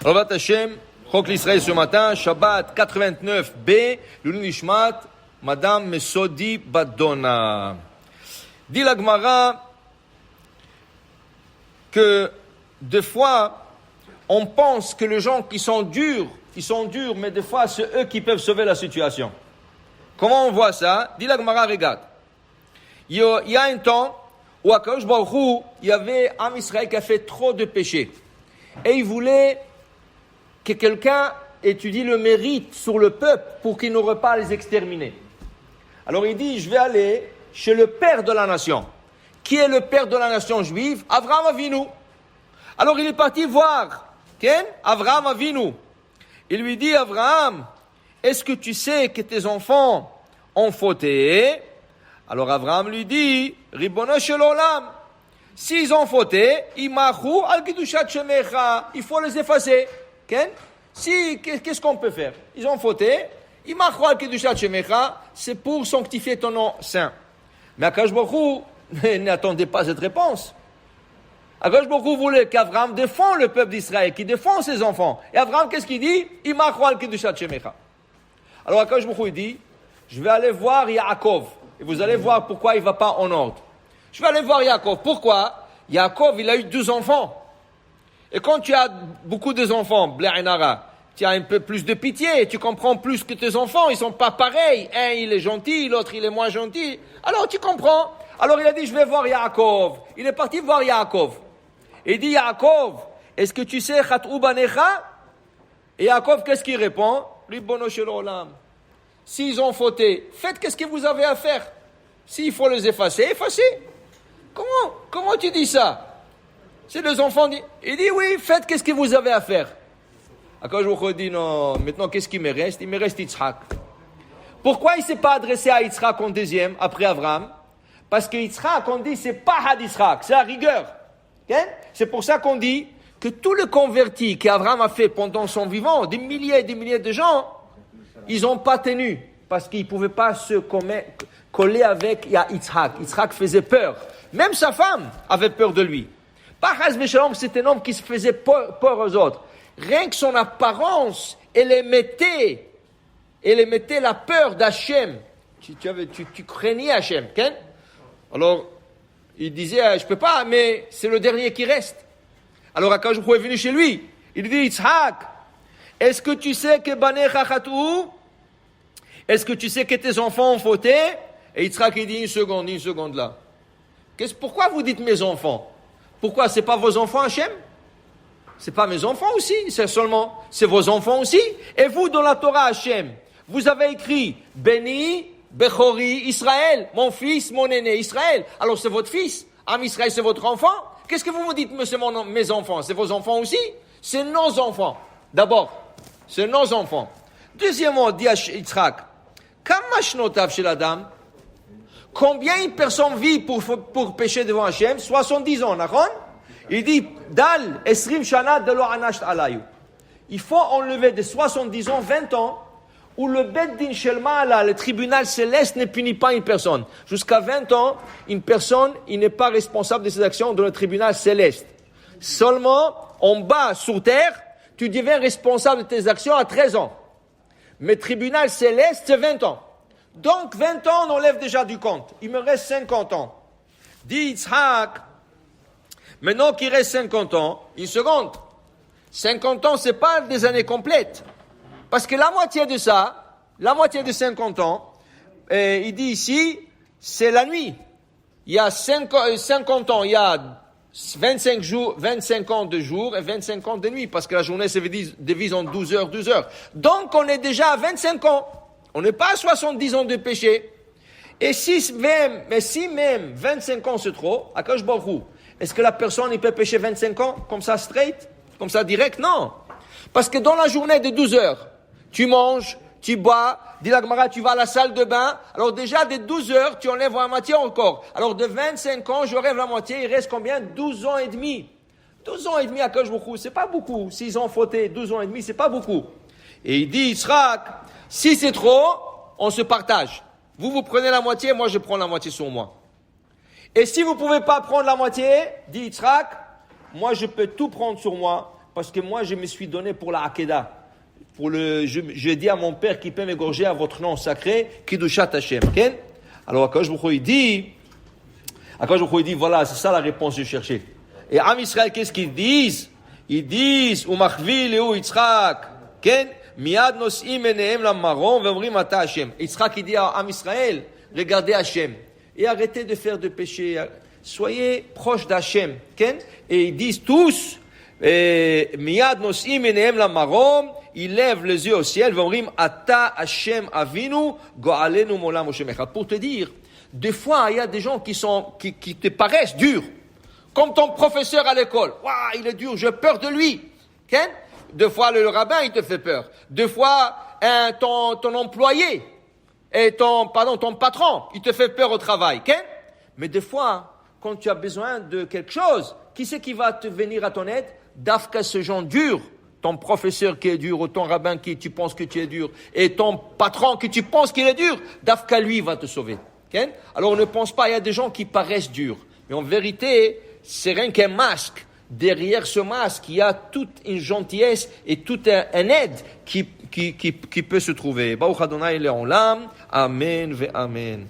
Ravat Hashem, Chok l'Israël ce matin, Shabbat 89b, Lulun Nishmat, Madame Mesodi Badona. Dit la Gemara que des fois, on pense que les gens qui sont durs, mais des fois, c'est eux qui peuvent sauver la situation. Comment on voit ça? Dit la Gemara, regarde. Il y a un temps où à Kadosh Baruch Hu, il y avait un Israël qui a fait trop de péchés. Et il voulait que quelqu'un étudie le mérite sur le peuple pour qu'il n'aurait pas à les exterminer. Alors il dit, je vais aller chez le père de la nation. Qui est le père de la nation juive? Avraham Avinu. Alors il est parti voir Avraham Avinu. Il lui dit, Avraham, est-ce que tu sais que tes enfants ont fauté? Alors Avraham lui dit, Ribono shel olam, s'ils ont fauté, imachu al kedushat shemecha, il faut les effacer. Qu'est-ce qu'on peut faire? Ils ont fauté, imachu al kedushat shemecha, c'est pour sanctifier ton nom saint. Mais Akadosh Baruch Hu n'attendait pas cette réponse. Akadosh Baruch Hu voulait qu'Avraham défende le peuple d'Israël, qu'il défende ses enfants. Et Avraham, qu'est-ce qu'il dit? Imachu al kedushat shemecha. Alors Akadosh Baruch Hu dit, je vais aller voir Yaakov. Et vous allez voir pourquoi il ne va pas en ordre. Je vais aller voir Yaakov. Pourquoi? Yaakov, il a eu 12 enfants. Et quand tu as beaucoup d'enfants, Blainara, tu as un peu plus de pitié, tu comprends plus que tes enfants, ils ne sont pas pareils. Un, il est gentil, l'autre, il est moins gentil. Alors tu comprends. Alors il a dit, je vais voir Yaakov. Il est parti voir Yaakov. Et il dit, Yaakov, est-ce que tu sais, Khat'u banecha? Et Yaakov, qu'est-ce qu'il répond? Ribono shel olam. S'ils ont fauté, faites qu'est-ce que vous avez à faire. S'il faut les effacer, effacez. Comment tu dis ça? C'est les enfants. Il dit oui, faites qu'est-ce que vous avez à faire. Akadosh Baruch Hu dit non, maintenant qu'est-ce qui me reste? Il me reste Yitzhak. Pourquoi il ne s'est pas adressé à Yitzhak en deuxième, après Avraham? Parce que Yitzhak, on dit, c'est pas Had Yitzhak, c'est la rigueur. Okay? C'est pour ça qu'on dit que tout le converti qu'Avraham a fait pendant son vivant, des milliers et des milliers de gens, ils n'ont pas tenu, parce qu'ils ne pouvaient pas se coller avec Yitzhak. Yitzhak faisait peur. Même sa femme avait peur de lui. Pas Chas v'Shalom, c'est un homme qui se faisait peur aux autres. Rien que son apparence, elle émettait la peur d'Hachem. Tu craignais Hachem. Okay? Alors, il disait, je ne peux pas, mais c'est le dernier qui reste. Alors, Akadosh Baruch Hu est venu chez lui. Il dit, Yitzhak, est-ce que tu sais que banecha chat'u? Est-ce que tu sais que tes enfants ont fauté? Et Yitzhak, il dit une seconde là. Pourquoi vous dites mes enfants? Pourquoi? C'est pas vos enfants, Hachem? C'est pas mes enfants aussi, c'est vos enfants aussi. Et vous, dans la Torah, Hachem, vous avez écrit, Beni, Bechori, Israël, mon fils, mon aîné, Israël. Alors c'est votre fils. Am Israël, c'est votre enfant. Qu'est-ce que vous vous dites, mes enfants? C'est vos enfants aussi? C'est nos enfants. D'abord, c'est nos enfants. Deuxièmement, dit Yitzhak, combien une personne vit pour pécher devant Hachem? 70 ans, d'accord? Il dit, Dal, Esrim Shana de lo anasht alayu. Il faut enlever de 70 ans, 20 ans, où le Bet Din Shel Ma'ala, le tribunal céleste, ne punit pas une personne. Jusqu'à 20 ans, une personne, il n'est pas responsable de ses actions dans le tribunal céleste. Seulement, en bas, sur terre, tu deviens responsable de tes actions à 13 ans. Mais tribunal céleste, c'est 20 ans. Donc, 20 ans, on enlève déjà du compte. Il me reste 50 ans. Dit Yitzhak, maintenant qu'il reste 50 ans, une seconde. 50 ans, c'est pas des années complètes. Parce que la moitié de ça, la moitié de 50 ans, il dit ici, c'est la nuit. Il y a 50 ans, il y a 25 ans de jour et 25 ans de nuit, parce que la journée se divise en 12 heures. Donc, on est déjà à 25 ans. On n'est pas à 70 ans de péché. Et si même 25 ans c'est trop, Akadosh Baruch Hu, est-ce que la personne, il peut pécher 25 ans, comme ça straight, comme ça direct? Non. Parce que dans la journée de 12 heures, tu manges, tu bois, dit la Gemara, tu vas à la salle de bain. Alors déjà, de 12 heures, tu enlèves la moitié encore. Alors de 25 ans, j'enlève la moitié, il reste combien? 12 ans et demi. 12 ans et demi à Akadosh Baruch Hu, c'est pas beaucoup. S'ils ont fauté 12 ans et demi, c'est pas beaucoup. Et il dit, Yitzhak, si c'est trop, on se partage. Vous prenez la moitié, moi je prends la moitié sur moi. Et si vous pouvez pas prendre la moitié, dit Yitzhak, moi je peux tout prendre sur moi, parce que moi je me suis donné pour la Hakeda. Je dis à mon père qui peut m'égorger à votre nom sacré, Kiddushat Hashem. Okay? Alors Akadosh Baruch Hu il dit, voilà, c'est ça la réponse que je cherchais. Et Am Israël, qu'est-ce qu'ils disent? Ils disent, Umachvi Leu Yitzchak, Ken, Miad Nosim Enehem Lamaron, Vemrim Ata Hashem. Yitzchak il dit à Am Israël, regardez Hashem et arrêtez de faire de péché. Soyez proches d'Hashem, Ken. Et ils disent tous, Miad Nosim Enehem Lamaron. Ils lèvent les yeux au ciel, vomrim ata Hashem avinu go'alenu molam Moshe Echad. Pour te dire, des fois, il y a des gens qui te paraissent durs. Comme ton professeur à l'école. Waouh, il est dur, j'ai peur de lui. Okay? Deux fois, le rabbin, il te fait peur. Deux fois, ton employé, et ton patron, il te fait peur au travail. Okay? Mais des fois, quand tu as besoin de quelque chose, qui c'est qui va te venir à ton aide? Dafka, ce genre dur. Ton professeur qui est dur, ou ton rabbin qui tu penses que tu es dur, et ton patron qui tu penses qu'il est dur, Dafka lui va te sauver. Okay? Alors on ne pense pas, il y a des gens qui paraissent durs. Mais en vérité, c'est rien qu'un masque. Derrière ce masque, il y a toute une gentillesse et toute un aide qui peut se trouver. Baruch Adonai Le'olam. Amen ve Amen.